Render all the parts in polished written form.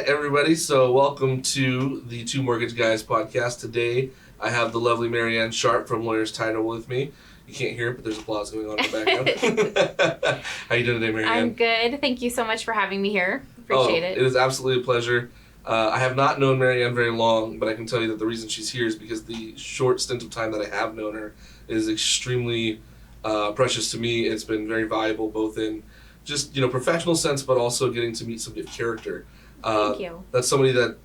right, everybody. So welcome to the Two Mortgage Guys podcast. Today, I have the lovely MaryAnn Sharp from Lawyers Title with me. You can't hear it, but there's applause going on in the background. How you doing today, MaryAnn? I'm good. Thank you so much for having me here. Appreciate it. It is absolutely a pleasure. I have not known MaryAnn very long, but I can tell you that the reason she's here is because the short stint of time that I have known her is extremely precious to me. It's been very valuable, both in just professional sense, but also getting to meet somebody of character. Thank you. That's somebody that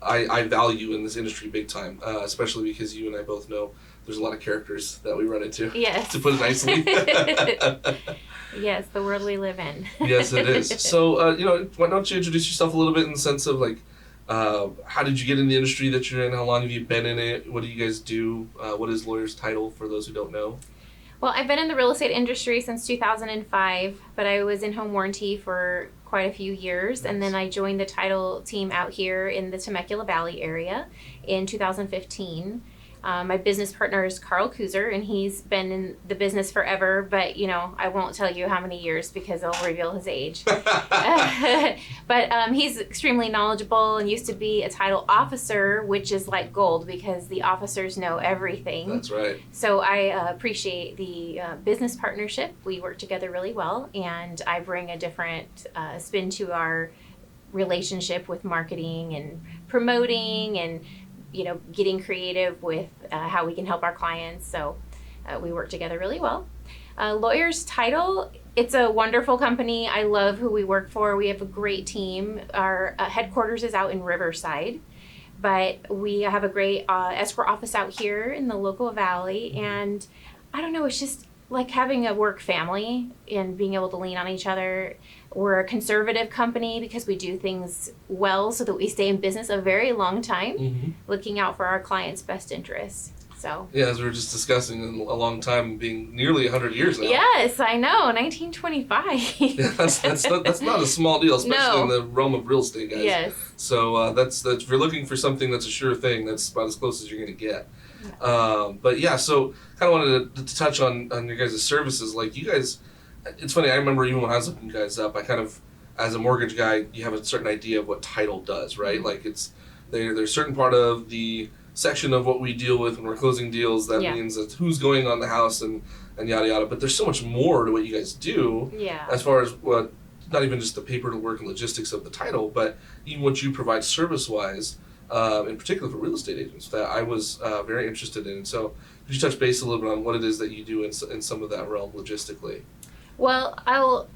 I value in this industry big time, especially because you and I both know there's a lot of characters that we run into. Yes. To put it nicely. Yes, the world we live in. Yes, it is. So, why don't you introduce yourself a little bit in the sense of how did you get in the industry that you're in? How long have you been in it? What do you guys do? What is Lawyers Title for those who don't know? Well, I've been in the real estate industry since 2005, but I was in home warranty for quite a few years. Nice. And then I joined the title team out here in the Temecula Valley area in 2015. My business partner is Carl Kuzer, and he's been in the business forever, but I won't tell you how many years because it'll reveal his age. But he's extremely knowledgeable and used to be a title officer, which is like gold because the officers know everything. That's right. So I appreciate the business partnership. We work together really well, and I bring a different spin to our relationship with marketing and promoting and getting creative with how we can help our clients. So we work together really well. Lawyers Title, it's a wonderful company. I love who we work for. We have a great team. Our headquarters is out in Riverside, but we have a great escrow office out here in the local valley. And I don't know, it's just like having a work family and being able to lean on each other. We're a conservative company because we do things well so that we stay in business a very long time, looking out for our clients' best interests. So yeah, as we were just discussing, a long time being nearly 100 years now. Yes, I know, 1925. Yeah, that's not a small deal, especially in the realm of real estate, guys. Yes. So that's if you're looking for something that's a sure thing, that's about as close as you're going to get. But yeah, so kind of wanted to touch on your guys' services. Like you guys, it's funny, I remember even when I was looking you guys up, I kind of, as a mortgage guy, you have a certain idea of what title does, right? Like there's a certain part of the section of what we deal with when we're closing deals that means that who's going on the house and yada yada. But there's so much more to what you guys do. Yeah. As far as what, not even just the paperwork and logistics of the title, but even what you provide service-wise, in particular for real estate agents, that I was very interested in. So could you touch base a little bit on what it is that you do in some of that realm logistically? Well, I'll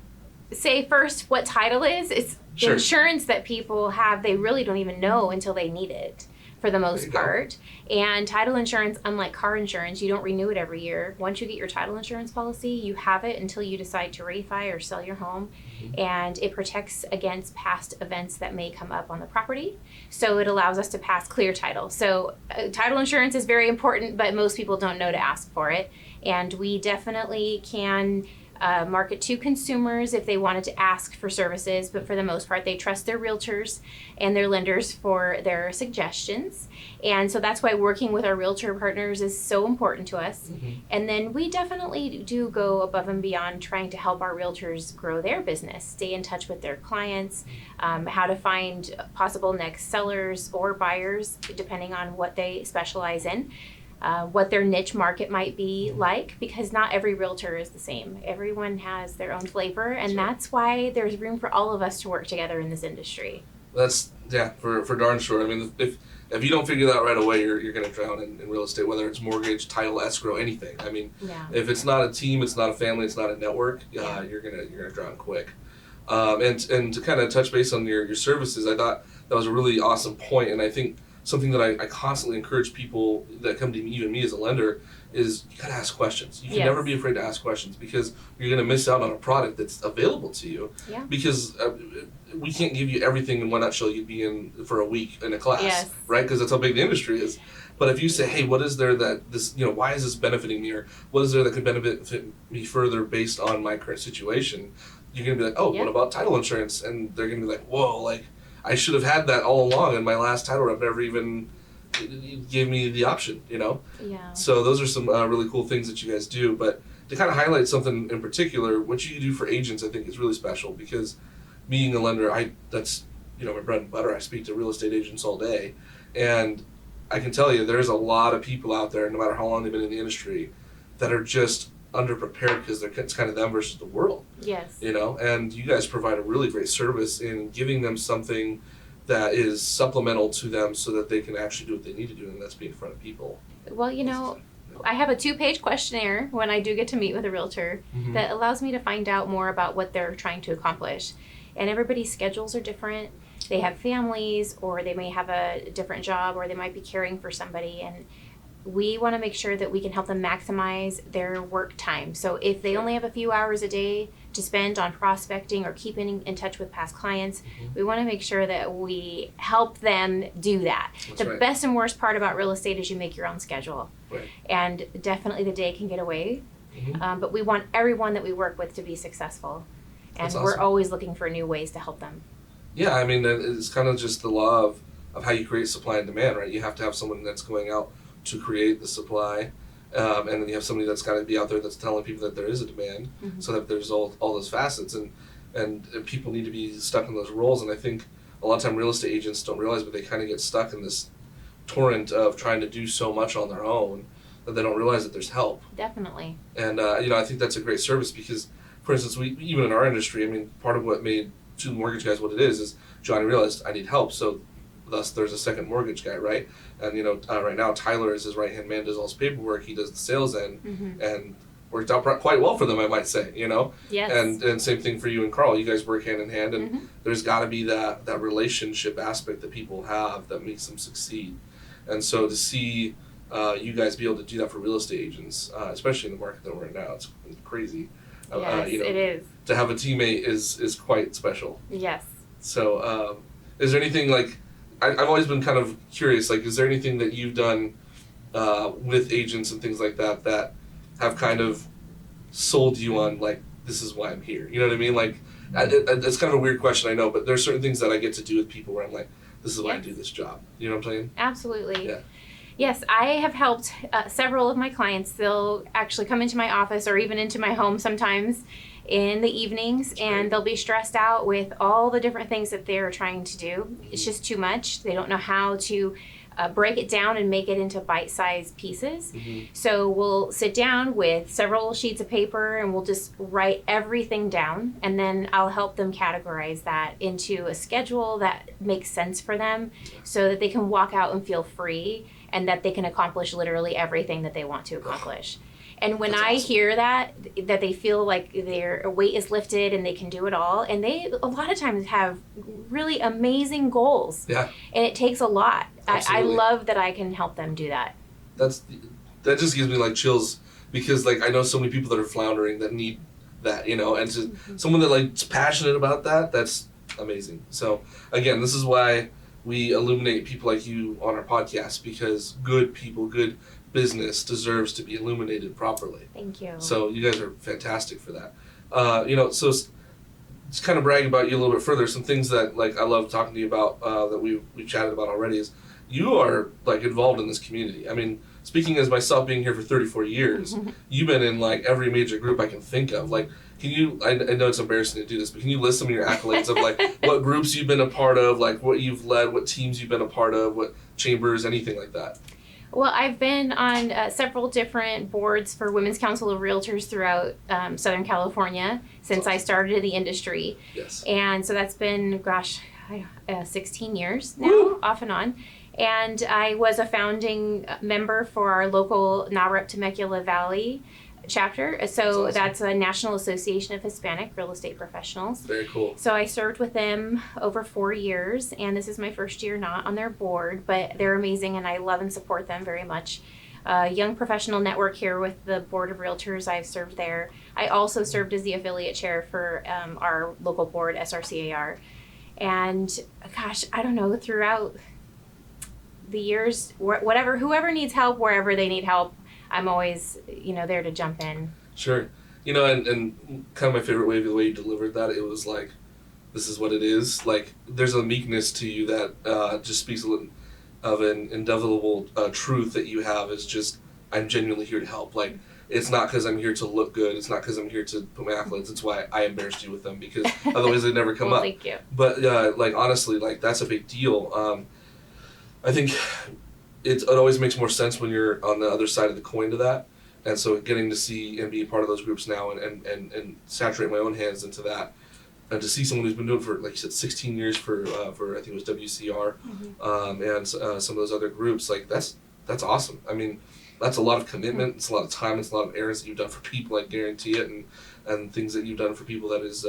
say first what title is. It's Sure. insurance that people have. They really don't even know until they need it for the most part. And title insurance, unlike car insurance, you don't renew it every year. Once you get your title insurance policy, you have it until you decide to refi or sell your home. And it protects against past events that may come up on the property. So it allows us to pass clear title. So title insurance is very important, but most people don't know to ask for it. And we definitely can market to consumers if they wanted to ask for services, but for the most part they trust their realtors and their lenders for their suggestions. And so that's why working with our realtor partners is so important to us. And then we definitely do go above and beyond trying to help our realtors grow their business, stay in touch with their clients, how to find possible next sellers or buyers depending on what they specialize in. What their niche market might be like, because not every realtor is the same. Everyone has their own flavor, and that's why there's room for all of us to work together in this industry. That's, for darn sure. I mean, if you don't figure that out right away, you're going to drown in real estate, whether it's mortgage, title, escrow, anything. I mean, if it's not a team, it's not a family, it's not a network, you're gonna drown quick. And to kind of touch base on your services, I thought that was a really awesome point, and I think something that I constantly encourage people that come to me, even me as a lender, is you gotta ask questions. You can never be afraid to ask questions because you're gonna miss out on a product that's available to you. Yeah. Because we can't give you everything in one nutshell. You'd be in for a week in a class, right? Because that's how big the industry is. But if you say, hey, what is there that this, why is this benefiting me, or what is there that could benefit me further based on my current situation, you're gonna be like, oh, what about title insurance? And they're gonna be like, whoa, like, I should have had that all along, and my last title rep never even gave me the option, Yeah. So those are some really cool things that you guys do. But to kind of highlight something in particular, what you do for agents, I think is really special because being a lender, that's my bread and butter. I speak to real estate agents all day, and I can tell you there's a lot of people out there, no matter how long they've been in the industry, that are just underprepared because it's kind of them versus the world. Yes. And you guys provide a really great service in giving them something that is supplemental to them so that they can actually do what they need to do, and that's be in front of people. Well, I have a 2-page questionnaire when I do get to meet with a realtor that allows me to find out more about what they're trying to accomplish. And everybody's schedules are different. They have families, or they may have a different job, or they might be caring for somebody. And we want to make sure that we can help them maximize their work time. So if they only have a few hours a day to spend on prospecting or keeping in touch with past clients, we want to make sure that we help them do that. That's the right. best and worst part about real estate is you make your own schedule. Right. And definitely the day can get away. But we want everyone that we work with to be successful. And That's we're awesome. always looking for new ways to help them. Yeah, I mean, it's kind of just the law of how you create supply and demand, right? You have to have someone that's going out to create the supply, and then you have somebody that's got to be out there that's telling people that there is a demand, so that there's all those facets, and people need to be stuck in those roles. And I think a lot of time real estate agents don't realize, but they kind of get stuck in this torrent of trying to do so much on their own that they don't realize that there's help. Definitely. And I think that's a great service because, for instance, we even in our industry, I mean, part of what made To the Mortgage Guys what it is Johnny realized I need help, so thus there's a second mortgage guy, right? And right now Tyler is his right-hand man, does all his paperwork, he does the sales end, and worked out quite well for them, I might say, Yes. And same thing for you and Carl, you guys work hand in hand, and there's got to be that relationship aspect that people have that makes them succeed. And so to see you guys be able to do that for real estate agents, especially in the market that we're in now, it's crazy. Yes, it is. To have a teammate is quite special. Yes. So, is there anything I've always been kind of curious, is there anything that you've done with agents and things like that have kind of sold you on, this is why I'm here? You know what I mean? It's kind of a weird question, I know, but there's certain things that I get to do with people where I'm like, this is why I do this job. You know what I'm saying? Absolutely. Yeah. Yes, I have helped several of my clients. They'll actually come into my office or even into my home sometimes in the evenings, and they'll be stressed out with all the different things that they're trying to do. It's just too much. They don't know how to break it down and make it into bite-sized pieces. So we'll sit down with several sheets of paper and we'll just write everything down, and then I'll help them categorize that into a schedule that makes sense for them so that they can walk out and feel free and that they can accomplish literally everything that they want to accomplish. And when I hear that they feel like their weight is lifted and they can do it all, and they a lot of times have really amazing goals. Yeah. And it takes a lot. I Absolutely. love that I can help them do that. That just gives me chills because I know so many people that are floundering that need that, and to someone that is passionate about that, that's amazing. So again, this is why we illuminate people like you on our podcast, because good people, good business deserves to be illuminated properly. Thank you. So you guys are fantastic for that. So just kind of brag about you a little bit further. Some things that I love talking to you about that we've chatted about already is you are involved in this community. I mean, speaking as myself being here for 34 years, you've been in every major group I can think of. Can you, I know it's embarrassing to do this, but can you list some of your accolades of what groups you've been a part of, what you've led, what teams you've been a part of, what chambers, anything like that? Well, I've been on several different boards for Women's Council of Realtors throughout Southern California since I started in the industry. Yes. And so that's been, 16 years now, off and on. And I was a founding member for our local NAHREP Temecula Valley chapter. So that's a National Association of Hispanic Real Estate Professionals. Very cool. So I served with them over 4 years, and this is my first year not on their board, but they're amazing and I love and support them very much. Young Professional Network here with the Board of Realtors, I've served there. I also served as the affiliate chair for our local board, SRCAR. And I don't know, throughout the years, whoever needs help, wherever they need help, I'm always, there to jump in. Sure. And kind of my favorite way, the way you delivered that, it was this is what it is. There's a meekness to you that just speaks of an indelible truth that you have is just I'm genuinely here to help. Like, it's not because I'm here to look good. It's not because I'm here to put my accolades. It's why I embarrassed you with them, because otherwise they'd never come well, up. Thank you. But like, honestly, like, that's a big deal. I think it always makes more sense when you're on the other side of the coin to that. And so getting to see and be a part of those groups now and saturate my own hands into that, and to see someone who's been doing it for, like you said, 16 years for I think it was WCR, and some of those other groups, like, that's awesome. I mean, that's a lot of commitment. It's a lot of time. It's a lot of errands that you've done for people. I guarantee it, and things that you've done for people that is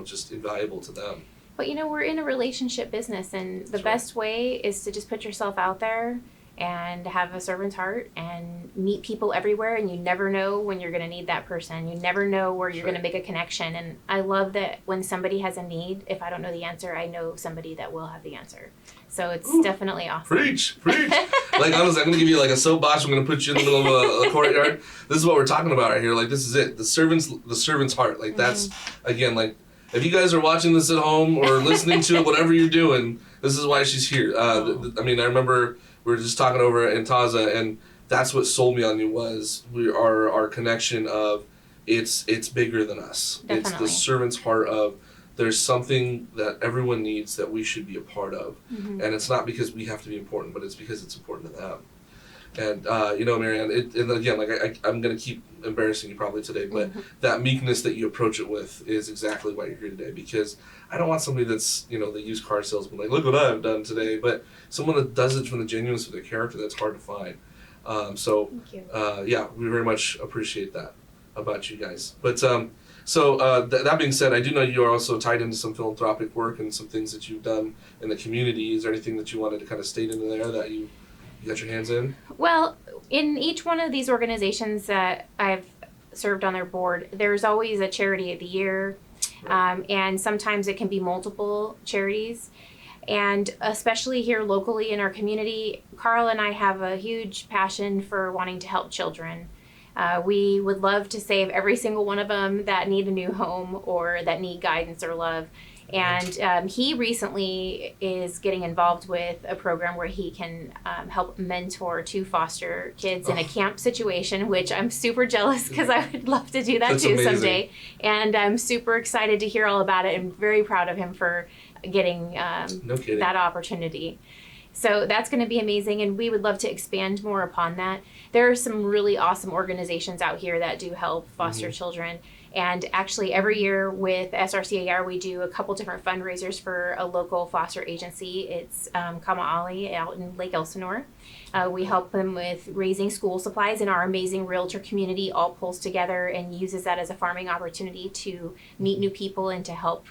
just invaluable to them. But we're in a relationship business, and the best way is to just put yourself out there and have a servant's heart and meet people everywhere, and you never know when you're going to need that person. You never know where you're going to make a connection. And I love that when somebody has a need, if I don't know the answer, I know somebody that will have the answer. So it's definitely awesome. Preach. Like, honestly, I'm going to give you like a soapbox. I'm going to put you in the middle of a courtyard. This is what we're talking about right here. Like, this is it. The servant's heart. Like, that's, again, like, if you guys are watching this at home or listening to it, whatever you're doing, this is why she's here. I mean, I remember we were just talking over in Taza, and that's what sold me on you was our connection of it's bigger than us. Definitely. It's the servant's heart of there's something that everyone needs that we should be a part of. And it's not because we have to be important, but it's because it's important to them. And, MaryAnn, and again, like, I'm going to keep embarrassing you probably today, but that meekness that you approach it with is exactly why you're here today, because I don't want somebody that's, the used car salesman, like, look what I've done today, but someone that does it from the genuineness of their character, that's hard to find. Thank you. We very much appreciate that about you guys. But, that being said, I do know you are also tied into some philanthropic work and some things that you've done in the community. Is there anything that you wanted to kind of state into there that you got your hands in? Well, in each one of these organizations that I've served on their board, there's always a charity of the year, and sometimes it can be multiple charities. And especially here locally in our community, Carl and I have a huge passion for wanting to help children. We would love to save every single one of them that need a new home or that need guidance or love. And he recently is getting involved with a program where he can help mentor 2 foster kids in a camp situation, which I'm super jealous because I would love to do that. That's too amazing. Someday. And I'm super excited to hear all about it and very proud of him for getting that opportunity. So that's going to be amazing, and we would love to expand more upon that. There are some really awesome organizations out here that do help foster children. And actually every year with SRCAR, we do a couple different fundraisers for a local foster agency. It's Kama'ali out in Lake Elsinore. We help them with raising school supplies, and our amazing realtor community all pulls together and uses that as a farming opportunity to meet new people and to help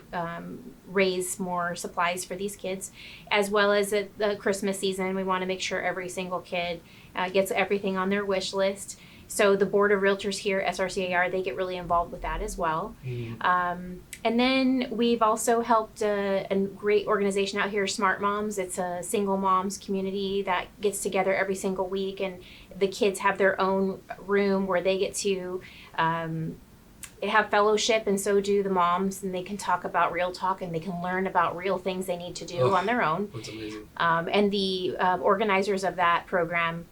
raise more supplies for these kids. As well as at the Christmas season, we want to make sure every single kid gets everything on their wish list. So the Board of Realtors here, SRCAR, they get really involved with that as well. And then we've also helped a great organization out here, Smart Moms. It's a single moms community that gets together every single week, and the kids have their own room where they get to have fellowship, and so do the moms, and they can talk about real talk, and they can learn about real things they need to do on their own. That's amazing. And the organizers of that program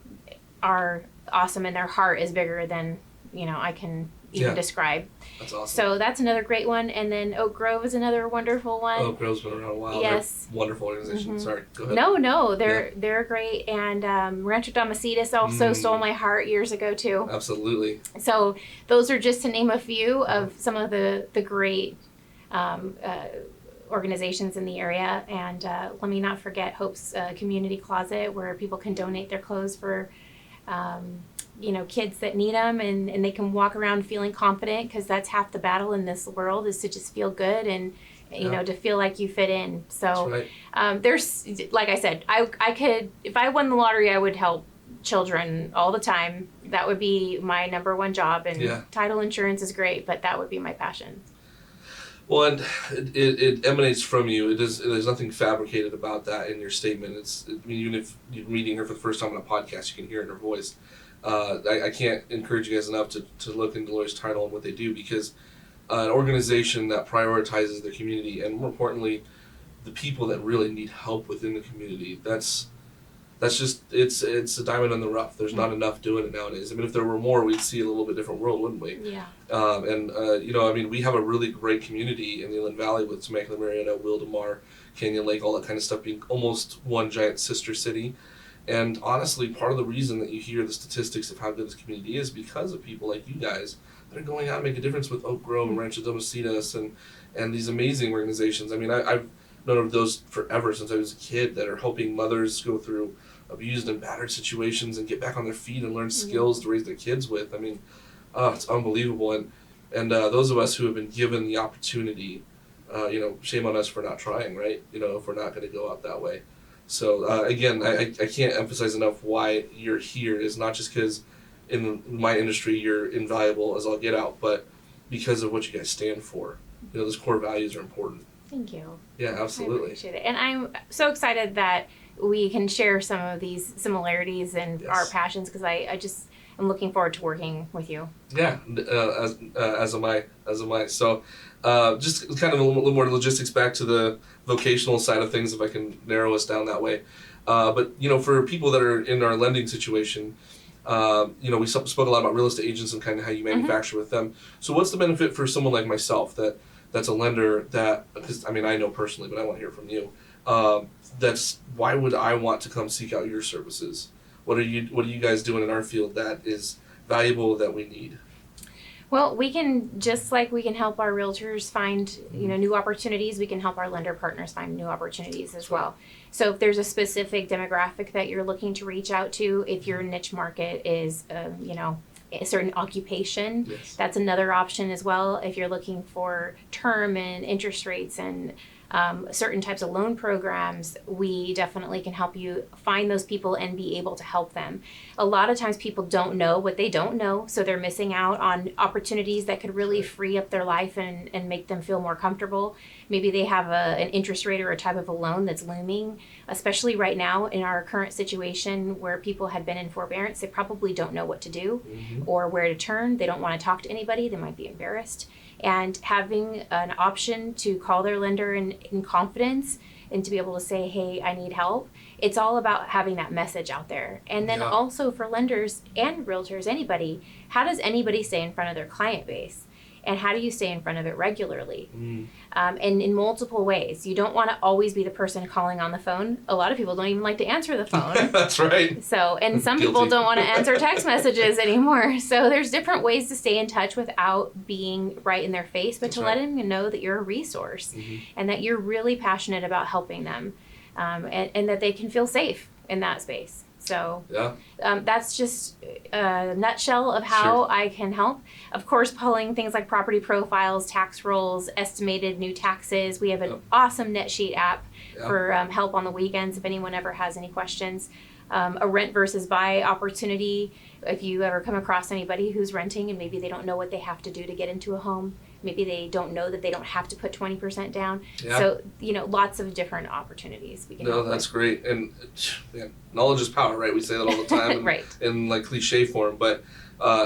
are awesome, and their heart is bigger than I can even describe. That's awesome. So that's another great one. And then Oak Grove is another wonderful one. Oak Grove's been around a while. Yes. They're a wonderful organization. Sorry, go ahead. No, they're great. And Rancho Damacitas also stole my heart years ago too. Absolutely. So those are just to name a few of some of the great organizations in the area. And let me not forget Hope's Community Closet, where people can donate their clothes for kids that need them, and they can walk around feeling confident, because that's half the battle in this world, is to just feel good and to feel like you fit in. So there's, like I said, I could, if I won the lottery, I would help children all the time. That would be my number one job, and title insurance is great, but that would be my passion. Well, and it emanates from you. There's nothing fabricated about that in your statement. Even if you're meeting her for the first time on a podcast, you can hear it in her voice. I can't encourage you guys enough to look into Lawyer's Title and what they do, because an organization that prioritizes their community, and more importantly, the people that really need help within the community, that's that's just it's a diamond in the rough. There's not enough doing it nowadays. I mean, if there were more, we'd see a little bit different world, wouldn't we? Yeah. I mean, we have a really great community in the Inland Valley with Temecula, Marietta, Wildomar, Canyon Lake, all that kind of stuff being almost one giant sister city. And honestly, part of the reason that you hear the statistics of how good this community is because of people like you guys that are going out and make a difference with Oak Grove and Rancho Domicitas and these amazing organizations. I mean, I've known of those forever since I was a kid that are helping mothers go through abused and battered situations and get back on their feet and learn skills to raise their kids with. I mean, it's unbelievable. And those of us who have been given the opportunity, shame on us for not trying, right? If we're not going to go out that way. So again, I can't emphasize enough why you're here is not just because in my industry you're invaluable as all get out, but because of what you guys stand for. Those core values are important. Thank you. Yeah, absolutely. I appreciate it. And I'm so excited that we can share some of these similarities and our passions because I just am looking forward to working with you. Yeah, as am I. So just kind of a little more logistics back to the vocational side of things, if I can narrow us down that way. But for people that are in our lending situation, we spoke a lot about real estate agents and kind of how you manufacture with them. So what's the benefit for someone like myself that's a lender because I mean I know personally, but I want to hear from you. Why would I want to come seek out your services? What are you guys doing in our field that is valuable that we need? Well, we can, just like we can help our realtors find, new opportunities, we can help our lender partners find new opportunities as well. So if there's a specific demographic that you're looking to reach out to, if your niche market is, a certain occupation, that's another option as well. If you're looking for term and interest rates and certain types of loan programs, we definitely can help you find those people and be able to help them. A lot of times people don't know what they don't know, so they're missing out on opportunities that could really free up their life and make them feel more comfortable. Maybe they have an interest rate or a type of a loan that's looming, especially right now in our current situation where people had been in forbearance. They probably don't know what to do or where to turn. They don't want to talk to anybody. They might be embarrassed. And having an option to call their lender in confidence and to be able to say, hey, I need help. It's all about having that message out there. And then also for lenders and realtors, anybody, how does anybody stay in front of their client base? And how do you stay in front of it regularly? And in multiple ways. You don't want to always be the person calling on the phone. A lot of people don't even like to answer the phone. That's right. So, and some people don't want to answer text messages anymore. So there's different ways to stay in touch without being right in their face, but to let them know that you're a resource and that you're really passionate about helping them and that they can feel safe in that space. So that's just a nutshell of how I can help. Of course, pulling things like property profiles, tax rolls, estimated new taxes. We have an awesome NetSheet app for help on the weekends if anyone ever has any questions. A rent versus buy opportunity. If you ever come across anybody who's renting and maybe they don't know what they have to do to get into a home, maybe they don't know that they don't have to put 20% down. So, lots of different opportunities we can help that's with. Great. And knowledge is power, right? We say that all the time in like cliche form. But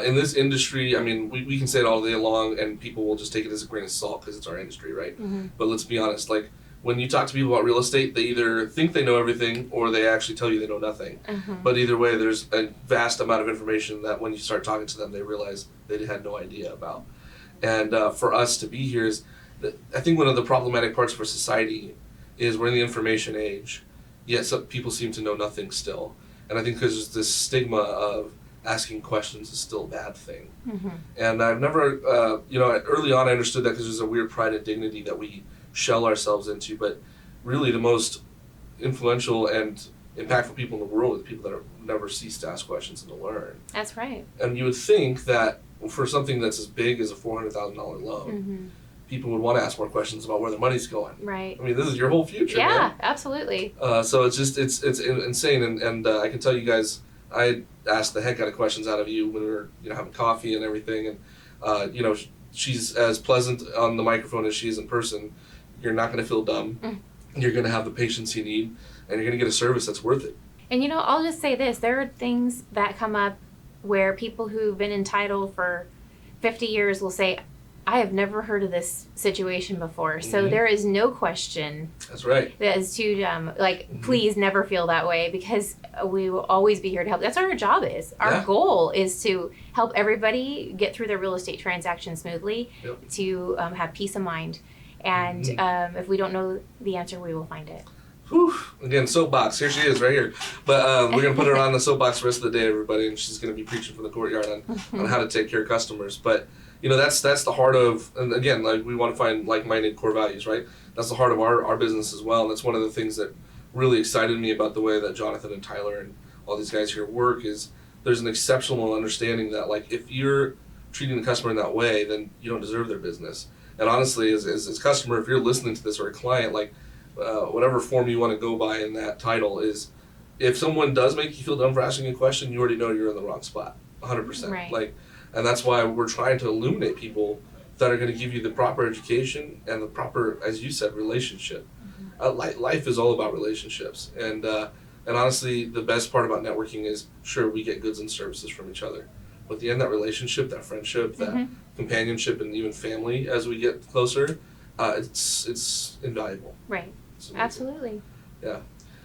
in this industry, I mean, we can say it all day long and people will just take it as a grain of salt because it's our industry, right? But let's be honest, like when you talk to people about real estate, they either think they know everything or they actually tell you they know nothing. But either way, there's a vast amount of information that when you start talking to them, they realize they had no idea about. And for us to be here is, I think one of the problematic parts for society is we're in the information age, yet some people seem to know nothing still. And I think because there's this stigma of asking questions is still a bad thing. And I've never, early on I understood that because there's a weird pride and dignity that we shell ourselves into, but really the most influential and impactful people in the world are the people that never cease to ask questions and to learn. That's right. And you would think that for something that's as big as a $400,000 loan, people would want to ask more questions about where their money's going. Right. I mean, this is your whole future. Yeah, absolutely. So it's just it's insane, and I can tell you guys, I asked the heck out of questions out of you when we were having coffee and everything, and she's as pleasant on the microphone as she is in person. You're not going to feel dumb. You're going to have the patience you need, and you're going to get a service that's worth it. And I'll just say this: there are things that come up where people who've been entitled for 50 years will say, I have never heard of this situation before. So there is no question. That's right. As to please never feel that way, because we will always be here to help. That's what our job is. Our goal is to help everybody get through their real estate transaction smoothly, to have peace of mind. And if we don't know the answer, we will find it. Whew. Again, soapbox. Here she is, right here. But we're going to put her on the soapbox the rest of the day, everybody, and she's going to be preaching from the courtyard on how to take care of customers. But, that's the heart of, and again, like, we want to find like-minded core values, right? That's the heart of our business as well, and that's one of the things that really excited me about the way that Jonathan and Tyler and all these guys here work is there's an exceptional understanding that, like, if you're treating the customer in that way, then you don't deserve their business. And honestly, as a customer, if you're listening to this, or a client, like, whatever form you want to go by in that title is, if someone does make you feel dumb for asking a question, you already know you're in the wrong spot, 100%. Right. Like, and that's why we're trying to illuminate people that are going to give you the proper education and the proper, as you said, relationship. Life is all about relationships, and honestly, the best part about networking is, sure, we get goods and services from each other, but at the end, that relationship, that friendship, that companionship, and even family, as we get closer, it's invaluable. Right. Absolutely. Yeah.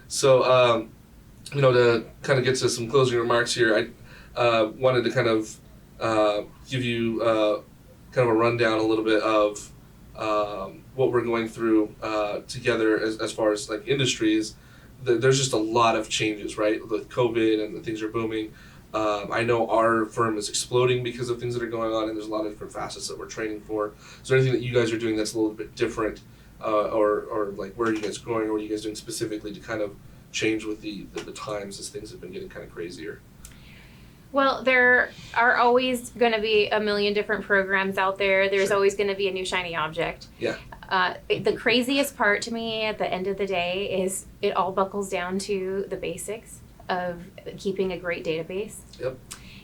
So, to kind of get to some closing remarks here, I wanted to kind of give you kind of a rundown a little bit of what we're going through together as far as like industries. There's just a lot of changes, right? With COVID and the things are booming. I know our firm is exploding because of things that are going on, and there's a lot of different facets that we're training for. Is there anything that you guys are doing that's a little bit different, or like where are you guys growing, or what are you guys doing specifically to kind of change with the times as things have been getting kind of crazier? Well, there are always going to be a million different programs out there. There's always going to be a new shiny object. Yeah. The craziest part to me at the end of the day is it all buckles down to the basics of keeping a great database. Yep.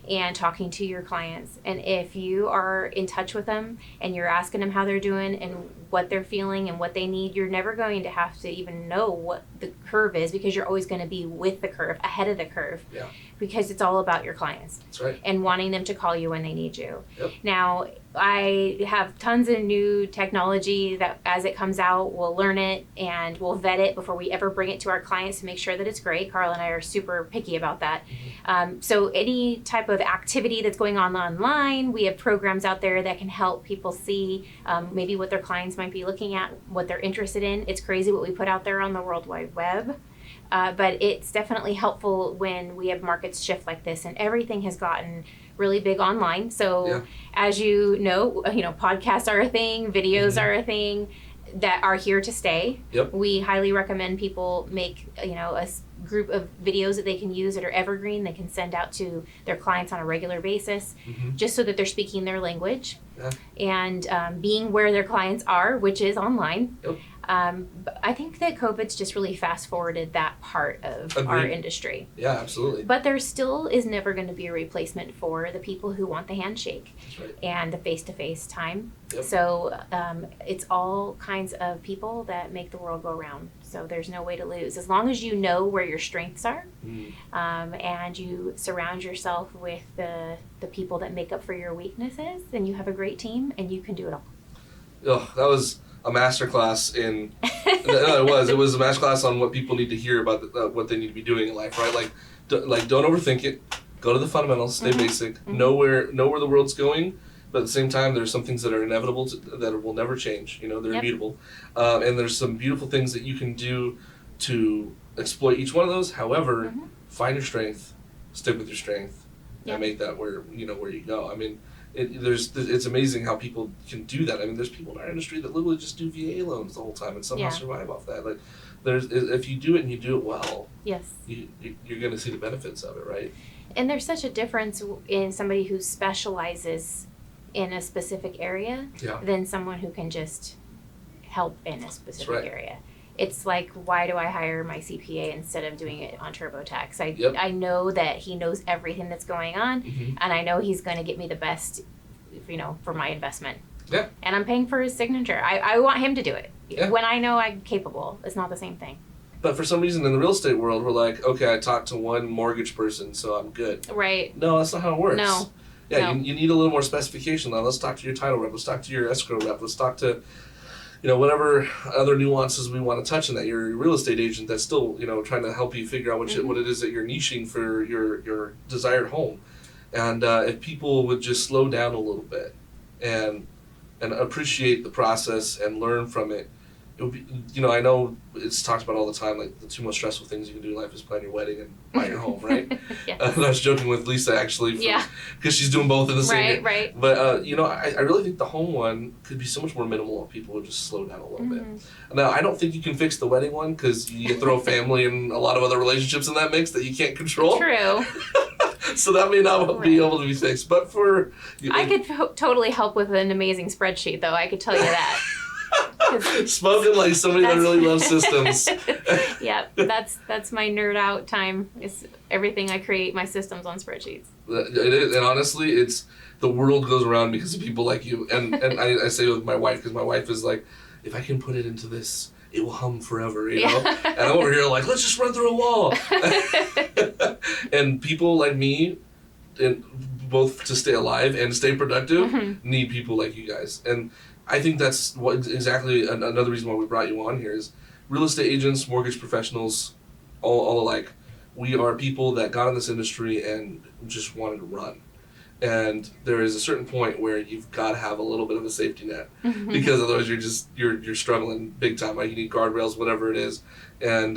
And talking to your clients. And if you are in touch with them and you're asking them how they're doing and what they're feeling and what they need, you're never going to have to even know what the curve is, because you're always going to be with the curve, ahead of the curve. Yeah. Because it's all about your clients. That's right. And wanting them to call you when they need you. Yep. Now, I have tons of new technology that as it comes out, we'll learn it and we'll vet it before we ever bring it to our clients to make sure that it's great. Carl and I are super picky about that. So any type of activity that's going on online, we have programs out there that can help people see maybe what their clients might be looking at, what they're interested in. It's crazy what we put out there on the World Wide Web. But it's definitely helpful when we have markets shift like this, and everything has gotten really big online. So as you know, podcasts are a thing, videos are a thing that are here to stay. Yep. We highly recommend people make, a group of videos that they can use that are evergreen, they can send out to their clients on a regular basis, just so that they're speaking their language and being where their clients are, which is online. Yep. But I think that COVID's just really fast forwarded that part of our industry. Yeah, absolutely. But there still is never going to be a replacement for the people who want the handshake and the face-to-face time. Yep. So it's all kinds of people that make the world go round. So there's no way to lose. As long as you know where your strengths are and you surround yourself with the people that make up for your weaknesses, then you have a great team and you can do it all. Oh, that was a masterclass in. No, it was a masterclass on what people need to hear about what they need to be doing in life, right? Like don't overthink it. Go to the fundamentals. Stay basic. Know where the world's going. But at the same time, there's some things that are inevitable that will never change. They're immutable. And there's some beautiful things that you can do to exploit each one of those. However, find your strength, stick with your strength, and make that where you go. I mean, it's amazing how people can do that. I mean, there's people in our industry that literally just do VA loans the whole time and somehow survive off that. Like, if you do it and you do it well, you're going to see the benefits of it, right? And there's such a difference in somebody who specializes in a specific area than someone who can just help in a specific area. It's like, why do I hire my CPA instead of doing it on TurboTax? I know that he knows everything that's going on, and I know he's going to get me the best, for my investment. Yeah. And I'm paying for his signature. I want him to do it. Yeah. When I know I'm capable, it's not the same thing. But for some reason in the real estate world, we're like, okay, I talked to one mortgage person, so I'm good. Right. No, that's not how it works. No. Yeah, you need a little more specification. Now, let's talk to your title rep. Let's talk to your escrow rep. Let's talk to, whatever other nuances we want to touch in that. Your real estate agent that's still, trying to help you figure out what it is that you're niching for your desired home. And if people would just slow down a little bit and appreciate the process and learn from it, it would be, I know it's talked about all the time, like the two most stressful things you can do in life is plan your wedding and buy your home, right? Yes. And I was joking with Lisa actually, because she's doing both in the same year. Right. But I really think the home one could be so much more minimal if people would just slow down a little bit. Now, I don't think you can fix the wedding one because you throw family and a lot of other relationships in that mix that you can't control. True. So that may not be able to be fixed. But for I could totally help with an amazing spreadsheet, though. I could tell you that. Spoken like somebody that really loves systems. Yep, that's my nerd out time. Is everything I create my systems on spreadsheets. It is, and honestly, it's the world goes around because of people like you. And I say it with my wife because my wife is like, if I can put it into this, it will hum forever, you know? And I'm over here like, let's just run through a wall. And people like me, and both to stay alive and stay productive, need people like you guys. And I think that's exactly another reason why we brought you on here is real estate agents, mortgage professionals, all alike. We are people that got in this industry and just wanted to run. And there is a certain point where you've got to have a little bit of a safety net because otherwise you're struggling big time. Like you need guardrails, whatever it is. And,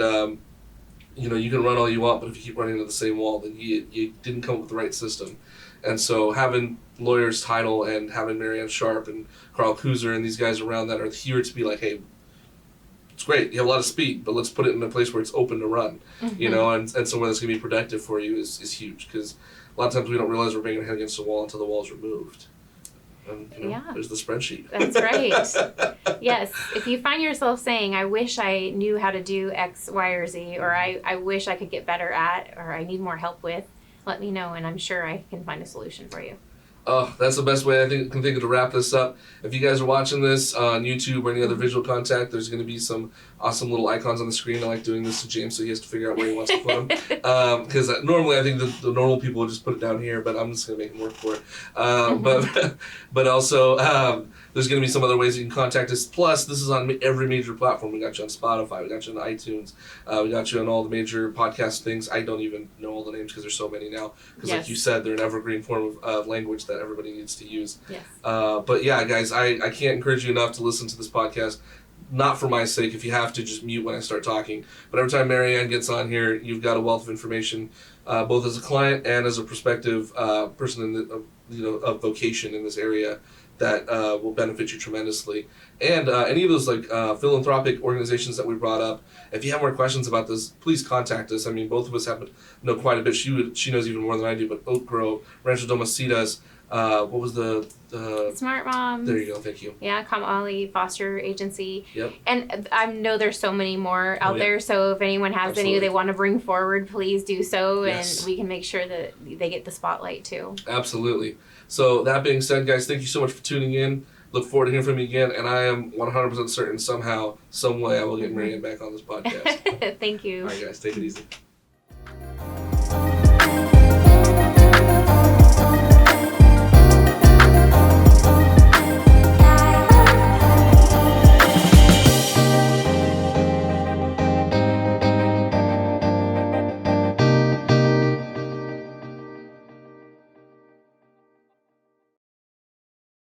you can run all you want, but if you keep running into the same wall, then you didn't come up with the right system. And so having Lawyers Title and having MaryAnn Sharp and Carl Kuzer and these guys around that are here to be like, hey, it's great, you have a lot of speed, but let's put it in a place where it's open to run, and somewhere that's going to be productive for you is huge, because a lot of times we don't realize we're banging our head against the wall until the wall's removed. And, there's the spreadsheet. That's right. Yes. If you find yourself saying, I wish I knew how to do X, Y, or Z, or I wish I could get better at, or I need more help with, let me know, and I'm sure I can find a solution for you. Oh, that's the best way I can think of to wrap this up. If you guys are watching this on YouTube or any other visual contact, there's going to be some awesome little icons on the screen. I like doing this to James so he has to figure out where he wants to put them. Because normally I think the normal people will just put it down here, but I'm just going to make him work for it. But also there's going to be some other ways you can contact us. Plus, this is on every major platform. We got you on Spotify. We got you on iTunes. We got you on all the major podcast things. I don't even know all the names because there's so many now. Because like you said, they're an evergreen form of language that everybody needs to use. Yes. But yeah, guys, I can't encourage you enough to listen to this podcast. Not for my sake. If you have to, just mute when I start talking. But every time MaryAnn gets on here, you've got a wealth of information, both as a client and as a prospective person in of vocation in this area that will benefit you tremendously. And any of those philanthropic organizations that we brought up, if you have more questions about this, please contact us. I mean, both of us know quite a bit. She knows even more than I do. But Oak Grove, Rancho Domicitas. What was the Smart Moms? There you go. Thank you. Yeah, Kamali Foster Agency. Yep. And I know there's so many more out there. So if anyone has any they want to bring forward, please do so, and we can make sure that they get the spotlight too. Absolutely. So that being said, guys, thank you so much for tuning in. Look forward to hearing from you again, and I am 100% certain somehow, some way, I will get MaryAnn back on this podcast. Thank you. All right, guys, take it easy.